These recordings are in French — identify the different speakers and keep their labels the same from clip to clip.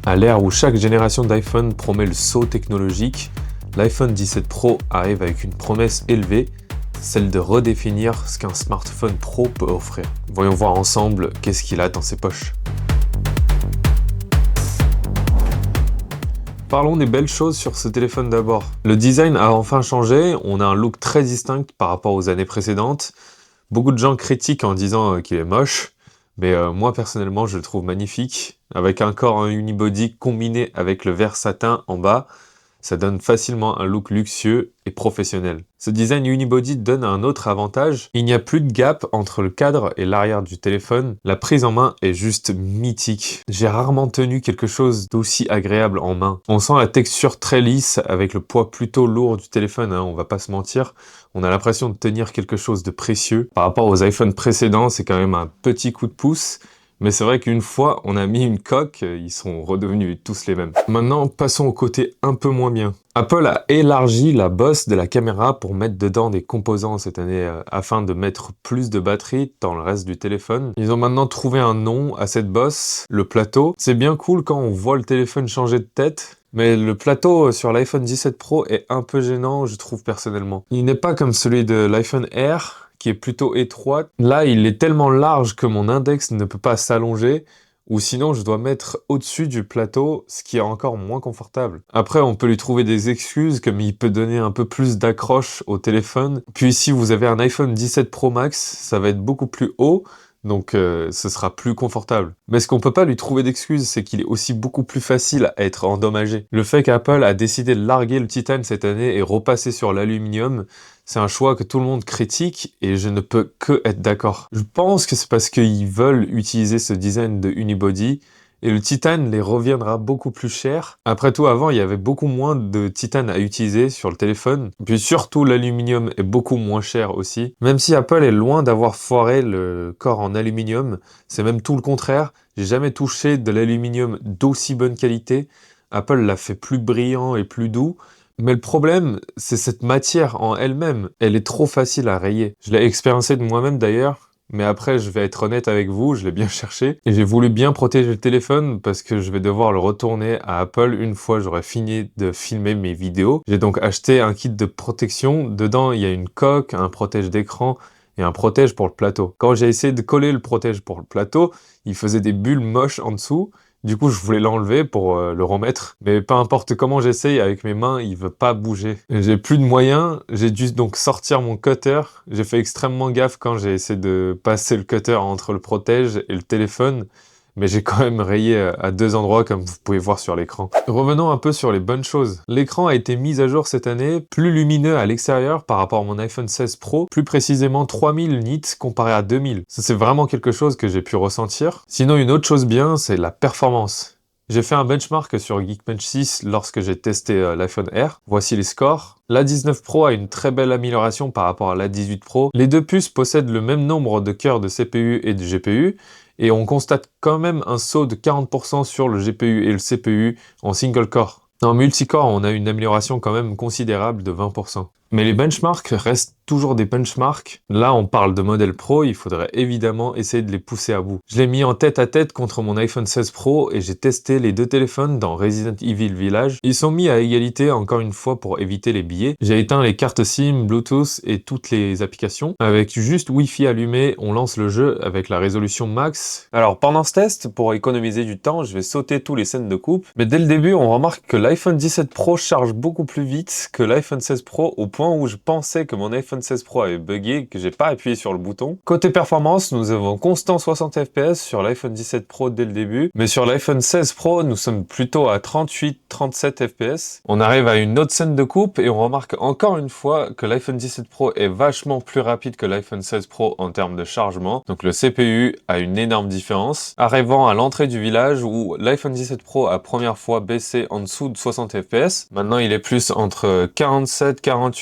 Speaker 1: À l'ère où chaque génération d'iPhone promet le saut technologique, l'iPhone 17 Pro arrive avec une promesse élevée, celle de redéfinir ce qu'un smartphone pro peut offrir. Voyons voir ensemble qu'est-ce qu'il a dans ses poches. Parlons des belles choses sur ce téléphone d'abord. Le design a enfin changé, on a un look très distinct par rapport aux années précédentes. Beaucoup de gens critiquent en disant qu'il est moche, mais moi personnellement je le trouve magnifique. Avec un corps en unibody combiné avec le vert satin en bas, ça donne facilement un look luxueux et professionnel. Ce design unibody donne un autre avantage, il n'y a plus de gap entre le cadre et l'arrière du téléphone. La prise en main est juste mythique. J'ai rarement tenu quelque chose d'aussi agréable en main. On sent la texture très lisse avec le poids plutôt lourd du téléphone, on va pas se mentir. On a l'impression de tenir quelque chose de précieux. Par rapport aux iPhones précédents, c'est quand même un petit coup de pouce. Mais c'est vrai qu'une fois on a mis une coque, ils sont redevenus tous les mêmes. Maintenant, passons au côté un peu moins bien. Apple a élargi la bosse de la caméra pour mettre dedans des composants cette année afin de mettre plus de batterie dans le reste du téléphone. Ils ont maintenant trouvé un nom à cette bosse, le plateau. C'est bien cool quand on voit le téléphone changer de tête. Mais le plateau sur l'iPhone 17 Pro est un peu gênant, je trouve personnellement. Il n'est pas comme celui de l'iPhone Air, qui est plutôt étroite. Là, il est tellement large que mon index ne peut pas s'allonger, ou sinon je dois mettre au-dessus du plateau, ce qui est encore moins confortable. Après, on peut lui trouver des excuses, comme il peut donner un peu plus d'accroche au téléphone. Puis si vous avez un iPhone 17 Pro Max, ça va être beaucoup plus haut, donc ce sera plus confortable. Mais ce qu'on peut pas lui trouver d'excuses, c'est qu'il est aussi beaucoup plus facile à être endommagé. Le fait qu'Apple a décidé de larguer le titane cette année et repasser sur l'aluminium, c'est un choix que tout le monde critique et je ne peux que être d'accord. Je pense que c'est parce qu'ils veulent utiliser ce design de unibody et le titane les reviendra beaucoup plus cher. Après tout, avant, il y avait beaucoup moins de titane à utiliser sur le téléphone. Puis surtout, l'aluminium est beaucoup moins cher aussi. Même si Apple est loin d'avoir foiré le corps en aluminium, c'est même tout le contraire. J'ai jamais touché de l'aluminium d'aussi bonne qualité. Apple l'a fait plus brillant et plus doux. Mais le problème, c'est cette matière en elle-même. Elle est trop facile à rayer. Je l'ai expérimenté de moi-même d'ailleurs, mais après, je vais être honnête avec vous, je l'ai bien cherché. Et j'ai voulu bien protéger le téléphone parce que je vais devoir le retourner à Apple une fois j'aurai fini de filmer mes vidéos. J'ai donc acheté un kit de protection. Dedans, il y a une coque, un protège d'écran et un protège pour le plateau. Quand j'ai essayé de coller le protège pour le plateau, il faisait des bulles moches en dessous. Du coup, je voulais l'enlever pour le remettre. Mais peu importe comment j'essaye, avec mes mains, il veut pas bouger. J'ai plus de moyens, j'ai dû donc sortir mon cutter. J'ai fait extrêmement gaffe quand j'ai essayé de passer le cutter entre le protège et le téléphone. Mais j'ai quand même rayé à deux endroits comme vous pouvez voir sur l'écran. Revenons un peu sur les bonnes choses. L'écran a été mis à jour cette année, plus lumineux à l'extérieur par rapport à mon iPhone 16 Pro, plus précisément 3000 nits comparé à 2000. Ça c'est vraiment quelque chose que j'ai pu ressentir. Sinon une autre chose bien, c'est la performance. J'ai fait un benchmark sur Geekbench 6 lorsque j'ai testé l'iPhone Air. Voici les scores. L'A19 Pro a une très belle amélioration par rapport à l'A18 Pro. Les deux puces possèdent le même nombre de cœurs de CPU et de GPU, et on constate quand même un saut de 40% sur le GPU et le CPU en single core. En multicore, on a une amélioration quand même considérable de 20%. Mais les benchmarks restent toujours des benchmarks. Là, on parle de modèle Pro, il faudrait évidemment essayer de les pousser à bout. Je l'ai mis en tête à tête contre mon iPhone 16 Pro et j'ai testé les deux téléphones dans Resident Evil Village. Ils sont mis à égalité encore une fois pour éviter les biais. J'ai éteint les cartes SIM, Bluetooth et toutes les applications. Avec juste Wi-Fi allumé, on lance le jeu avec la résolution max. Alors pendant ce test, pour économiser du temps, je vais sauter tous les scènes de coupe. Mais dès le début, on remarque que l'iPhone 17 Pro charge beaucoup plus vite que l'iPhone 16 Pro au point où je pensais que mon iPhone 16 Pro avait bugué, que j'ai pas appuyé sur le bouton. Côté performance, nous avons constant 60 fps sur l'iPhone 17 Pro dès le début, mais sur l'iPhone 16 Pro, nous sommes plutôt à 38-37 fps. On arrive à une autre scène de coupe et on remarque encore une fois que l'iPhone 17 Pro est vachement plus rapide que l'iPhone 16 Pro en termes de chargement, donc le CPU a une énorme différence. Arrivant à l'entrée du village où l'iPhone 17 Pro a première fois baissé en dessous de 60 fps, maintenant il est plus entre 47, 48,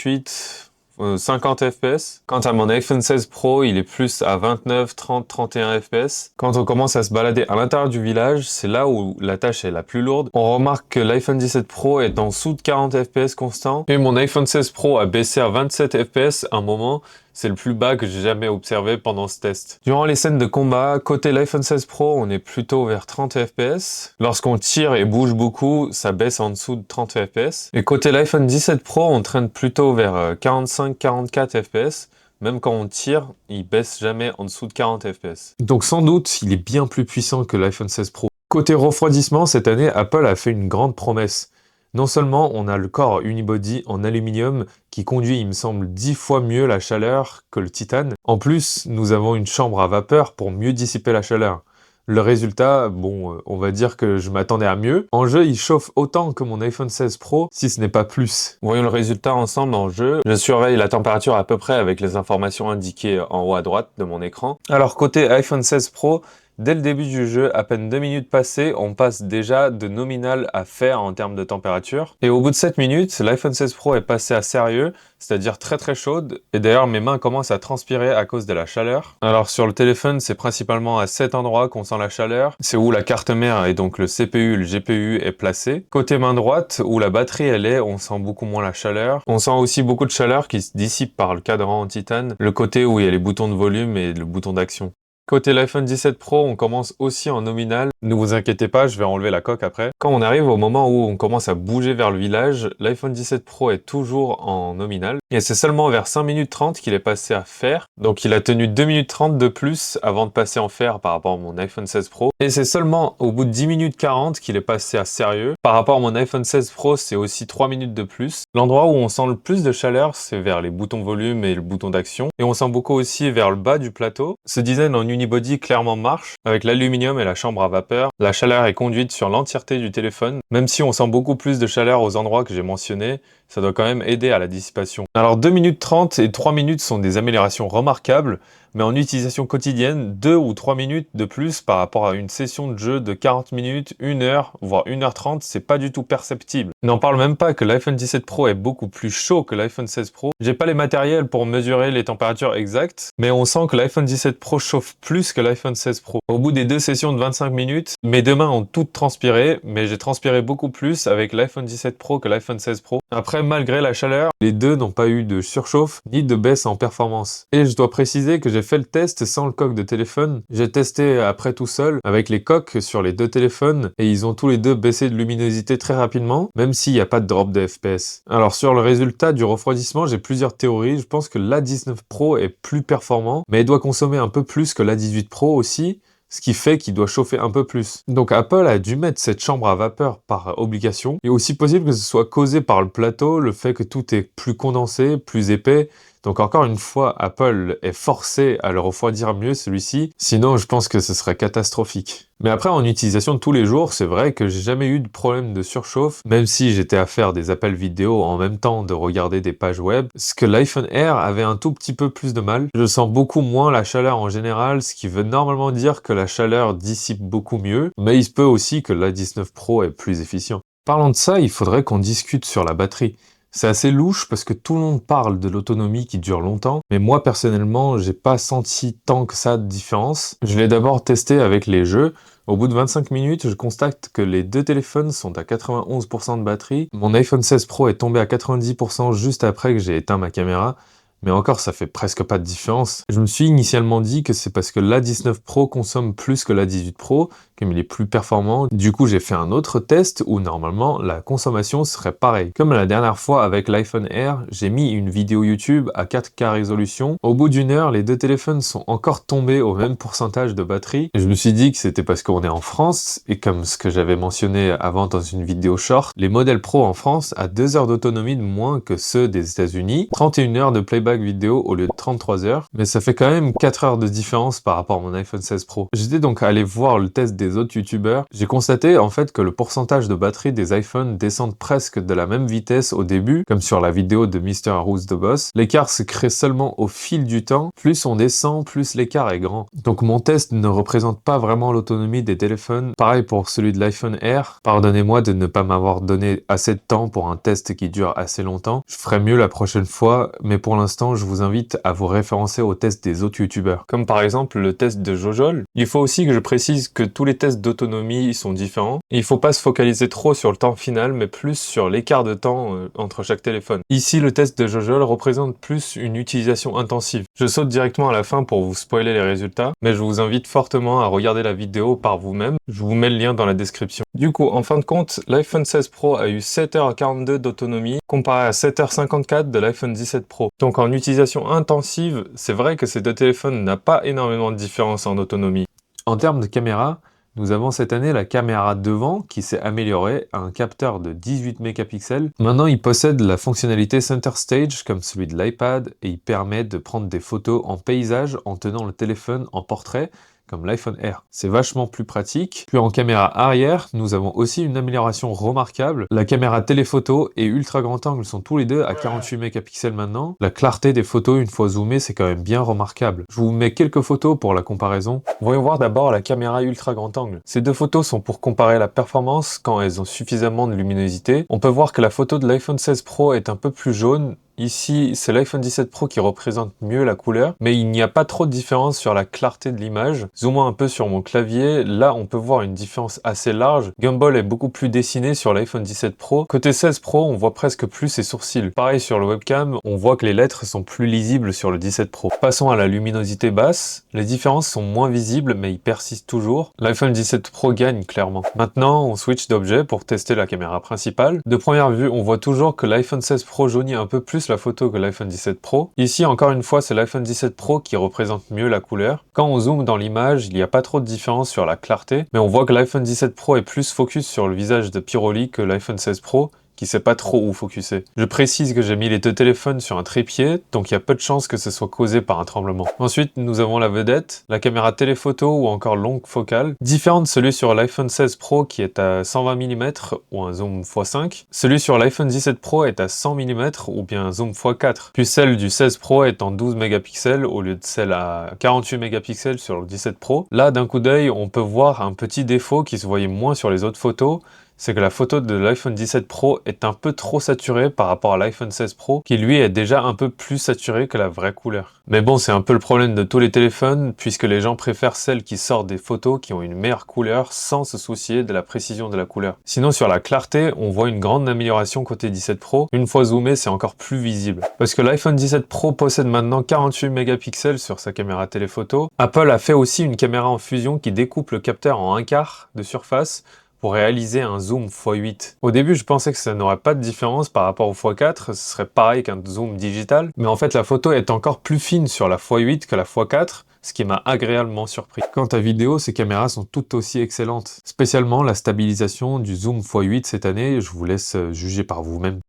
Speaker 1: 50 fps. Quant à mon iPhone 16 Pro, il est plus à 29, 30, 31 fps. Quand on commence à se balader à l'intérieur du village, c'est là où la tâche est la plus lourde. On remarque que l'iPhone 17 Pro est en dessous de 40 fps constant et mon iPhone 16 Pro a baissé à 27 fps à un moment, C'est le plus bas que j'ai jamais observé pendant ce test. Durant les scènes de combat, côté l'iPhone 16 Pro, on est plutôt vers 30 fps. Lorsqu'on tire et bouge beaucoup, ça baisse en dessous de 30 fps. Et côté l'iPhone 17 Pro, on traîne plutôt vers 45-44 fps. Même quand on tire, il baisse jamais en dessous de 40 fps. Donc sans doute, il est bien plus puissant que l'iPhone 16 Pro. Côté refroidissement, cette année, Apple a fait une grande promesse. Non seulement on a le corps unibody en aluminium qui conduit, il me semble, 10 fois mieux la chaleur que le titane. En plus, nous avons une chambre à vapeur pour mieux dissiper la chaleur. Le résultat, bon, on va dire que je m'attendais à mieux. En jeu, il chauffe autant que mon iPhone 16 Pro, si ce n'est pas plus. Voyons le résultat ensemble en jeu. Je surveille la température à peu près avec les informations indiquées en haut à droite de mon écran. Alors côté iPhone 16 Pro, dès le début du jeu, à peine 2 minutes passées, on passe déjà de nominal à fair en termes de température. Et au bout de 7 minutes, l'iPhone 16 Pro est passé à sérieux, c'est-à-dire très très chaude. Et d'ailleurs, mes mains commencent à transpirer à cause de la chaleur. Alors sur le téléphone, c'est principalement à cet endroit qu'on sent la chaleur. C'est où la carte mère et donc le CPU, le GPU est placé. Côté main droite, où la batterie elle est, on sent beaucoup moins la chaleur. On sent aussi beaucoup de chaleur qui se dissipe par le cadran en titane. Le côté où il y a les boutons de volume et le bouton d'action. Côté l'iPhone 17 Pro, on commence aussi en nominal. Ne vous inquiétez pas, je vais enlever la coque après. Quand on arrive au moment où on commence à bouger vers le village, l'iPhone 17 Pro est toujours en nominal. Et c'est seulement vers 5 minutes 30 qu'il est passé à fer. Donc il a tenu 2 minutes 30 de plus avant de passer en fer par rapport à mon iPhone 16 Pro. Et c'est seulement au bout de 10 minutes 40 qu'il est passé à sérieux. Par rapport à mon iPhone 16 Pro, c'est aussi 3 minutes de plus. L'endroit où on sent le plus de chaleur, c'est vers les boutons volume et le bouton d'action. Et on sent beaucoup aussi vers le bas du plateau. Ce design en unibody clairement marche. Avec l'aluminium et la chambre à vapeur, la chaleur est conduite sur l'entièreté du téléphone. Même si on sent beaucoup plus de chaleur aux endroits que j'ai mentionnés, ça doit quand même aider à la dissipation. Alors 2 minutes 30 et 3 minutes sont des améliorations remarquables, mais en utilisation quotidienne, 2 ou 3 minutes de plus par rapport à une session de jeu de 40 minutes, 1 heure, voire 1h30, c'est pas du tout perceptible. N'en parle même pas que l'iPhone 17 Pro est beaucoup plus chaud que l'iPhone 16 Pro. J'ai pas les matériels pour mesurer les températures exactes, mais on sent que l'iPhone 17 Pro chauffe plus que l'iPhone 16 Pro. Au bout des 2 sessions de 25 minutes, mes deux mains ont toutes transpiré, mais j'ai transpiré beaucoup plus avec l'iPhone 17 Pro que l'iPhone 16 Pro. Après, malgré la chaleur, les deux n'ont pas eu de surchauffe ni de baisse en performance. Et je dois préciser que j'ai fait le test sans le coque de téléphone. J'ai testé après tout seul avec les coques sur les deux téléphones et ils ont tous les deux baissé de luminosité très rapidement, même s'il n'y a pas de drop de FPS. Alors sur le résultat du refroidissement, j'ai plusieurs théories. Je pense que l'A19 Pro est plus performant, mais il doit consommer un peu plus que l'A18 Pro aussi, ce qui fait qu'il doit chauffer un peu plus. Donc Apple a dû mettre cette chambre à vapeur par obligation. Il est aussi possible que ce soit causé par le plateau, le fait que tout est plus condensé, plus épais. Donc encore une fois, Apple est forcé à le refroidir mieux celui-ci, sinon je pense que ce serait catastrophique. Mais après, en utilisation de tous les jours, c'est vrai que j'ai jamais eu de problème de surchauffe, même si j'étais à faire des appels vidéo en même temps de regarder des pages web, ce que l'iPhone Air avait un tout petit peu plus de mal. Je sens beaucoup moins la chaleur en général, ce qui veut normalement dire que la chaleur dissipe beaucoup mieux, mais il se peut aussi que l'A19 Pro est plus efficient. Parlant de ça, il faudrait qu'on discute sur la batterie. C'est assez louche parce que tout le monde parle de l'autonomie qui dure longtemps, mais moi personnellement, j'ai pas senti tant que ça de différence. Je l'ai d'abord testé avec les jeux. Au bout de 25 minutes, je constate que les deux téléphones sont à 91% de batterie. Mon iPhone 16 Pro est tombé à 90% juste après que j'ai éteint ma caméra. Mais encore, ça fait presque pas de différence. Je me suis initialement dit que c'est parce que l'A19 Pro consomme plus que l'A18 Pro, comme il est plus performant. Du coup, j'ai fait un autre test où normalement, la consommation serait pareille. Comme la dernière fois avec l'iPhone Air, j'ai mis une vidéo YouTube à 4K résolution. Au bout d'une heure, les deux téléphones sont encore tombés au même pourcentage de batterie. Et je me suis dit que c'était parce qu'on est en France, et comme ce que j'avais mentionné avant dans une vidéo short, les modèles Pro en France a 2 heures d'autonomie de moins que ceux des États-Unis, 31 heures de playback vidéo au lieu de 33 heures, mais ça fait quand même 4 heures de différence par rapport à mon iPhone 16 Pro. J'étais donc allé voir le test des autres youtubeurs. J'ai constaté en fait que le pourcentage de batterie des iPhones descendent presque de la même vitesse au début, comme sur la vidéo de Mr. Who's the Boss. L'écart se crée seulement au fil du temps. Plus on descend, plus l'écart est grand. Donc mon test ne représente pas vraiment l'autonomie des téléphones. Pareil pour celui de l'iPhone Air. Pardonnez-moi de ne pas m'avoir donné assez de temps pour un test qui dure assez longtemps. Je ferai mieux la prochaine fois, mais pour l'instant, l'instant, je vous invite à vous référencer aux tests des autres youtubeurs, comme par exemple le test de Jojol. Il faut aussi que je précise que tous les tests d'autonomie sont différents, et il faut pas se focaliser trop sur le temps final, mais plus sur l'écart de temps entre chaque téléphone. Ici, le test de Jojol représente plus une utilisation intensive. Je saute directement à la fin pour vous spoiler les résultats, mais je vous invite fortement à regarder la vidéo par vous-même. Je vous mets le lien dans la description. Du coup, en fin de compte, l'iPhone 16 Pro a eu 7h42 d'autonomie, comparé à 7h54 de l'iPhone 17 Pro. Donc en utilisation intensive, c'est vrai que ces deux téléphones n'ont pas énormément de différence en autonomie. En termes de caméra, nous avons cette année la caméra devant qui s'est améliorée à un capteur de 18 mégapixels. Maintenant, il possède la fonctionnalité Center Stage comme celui de l'iPad et il permet de prendre des photos en paysage en tenant le téléphone en portrait comme l'iPhone Air. C'est vachement plus pratique. Puis en caméra arrière, nous avons aussi une amélioration remarquable. La caméra téléphoto et ultra grand angle sont tous les deux à 48 mégapixels maintenant. La clarté des photos une fois zoomées, c'est quand même bien remarquable. Je vous mets quelques photos pour la comparaison. Voyons voir d'abord la caméra ultra grand angle. Ces deux photos sont pour comparer la performance quand elles ont suffisamment de luminosité. On peut voir que la photo de l'iPhone 16 Pro est un peu plus jaune. Ici, c'est l'iPhone 17 Pro qui représente mieux la couleur, mais il n'y a pas trop de différence sur la clarté de l'image. Zoomant un peu sur mon clavier, là on peut voir une différence assez large. Gumball est beaucoup plus dessiné sur l'iPhone 17 Pro. Côté 16 Pro, on voit presque plus ses sourcils. Pareil sur le webcam, on voit que les lettres sont plus lisibles sur le 17 Pro. Passons à la luminosité basse. Les différences sont moins visibles, mais ils persistent toujours. L'iPhone 17 Pro gagne clairement. Maintenant, on switch d'objet pour tester la caméra principale. De première vue, on voit toujours que l'iPhone 16 Pro jaunit un peu plus la photo que l'iPhone 17 Pro. Ici, encore une fois, c'est l'iPhone 17 Pro qui représente mieux la couleur. Quand on zoome dans l'image, il n'y a pas trop de différence sur la clarté, mais on voit que l'iPhone 17 Pro est plus focus sur le visage de Piroli que l'iPhone 16 Pro, qui sait pas trop où focuser. Je précise que j'ai mis les deux téléphones sur un trépied, donc il y a peu de chances que ce soit causé par un tremblement. Ensuite, nous avons la vedette, la caméra téléphoto ou encore longue focale, différente de celui sur l'iPhone 16 Pro qui est à 120 mm ou un zoom x5. Celui sur l'iPhone 17 Pro est à 100 mm ou bien un zoom x4. Puis celle du 16 Pro est en 12 mégapixels au lieu de celle à 48 mégapixels sur le 17 Pro. Là, d'un coup d'œil, on peut voir un petit défaut qui se voyait moins sur les autres photos, c'est que la photo de l'iPhone 17 Pro est un peu trop saturée par rapport à l'iPhone 16 Pro, qui lui est déjà un peu plus saturé que la vraie couleur. Mais bon, c'est un peu le problème de tous les téléphones, puisque les gens préfèrent celles qui sortent des photos qui ont une meilleure couleur sans se soucier de la précision de la couleur. Sinon, sur la clarté, on voit une grande amélioration côté 17 Pro. Une fois zoomé, c'est encore plus visible. Parce que l'iPhone 17 Pro possède maintenant 48 mégapixels sur sa caméra téléphoto. Apple a fait aussi une caméra en fusion qui découpe le capteur en un quart de surface, pour réaliser un zoom x8. Au début, je pensais que ça n'aurait pas de différence par rapport au x4, ce serait pareil qu'un zoom digital, mais en fait la photo est encore plus fine sur la x8 que la x4, ce qui m'a agréablement surpris. Quant à vidéo, ces caméras sont toutes aussi excellentes, spécialement la stabilisation du zoom x8 cette année, je vous laisse juger par vous-même.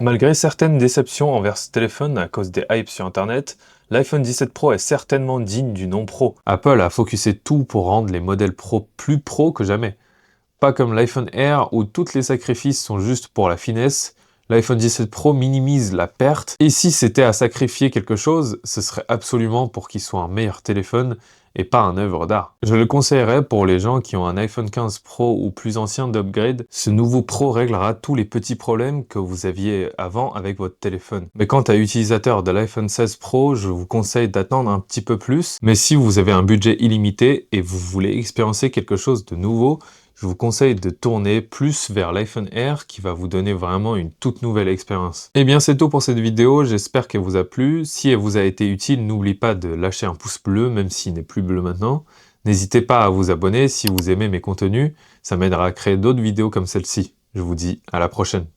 Speaker 1: Malgré certaines déceptions envers ce téléphone à cause des hypes sur internet, l'iPhone 17 Pro est certainement digne du nom Pro. Apple a focusé tout pour rendre les modèles Pro plus pro que jamais. Pas comme l'iPhone Air où tous les sacrifices sont juste pour la finesse, l'iPhone 17 Pro minimise la perte, et si c'était à sacrifier quelque chose, ce serait absolument pour qu'il soit un meilleur téléphone et pas un œuvre d'art. Je le conseillerais pour les gens qui ont un iPhone 15 Pro ou plus ancien d'upgrade, ce nouveau Pro réglera tous les petits problèmes que vous aviez avant avec votre téléphone. Mais quant à utilisateur de l'iPhone 16 Pro, je vous conseille d'attendre un petit peu plus, mais si vous avez un budget illimité et vous voulez expérimenter quelque chose de nouveau, je vous conseille de tourner plus vers l'iPhone Air qui va vous donner vraiment une toute nouvelle expérience. Et bien c'est tout pour cette vidéo, j'espère qu'elle vous a plu. Si elle vous a été utile, n'oubliez pas de lâcher un pouce bleu, même s'il n'est plus bleu maintenant. N'hésitez pas à vous abonner si vous aimez mes contenus, ça m'aidera à créer d'autres vidéos comme celle-ci. Je vous dis à la prochaine.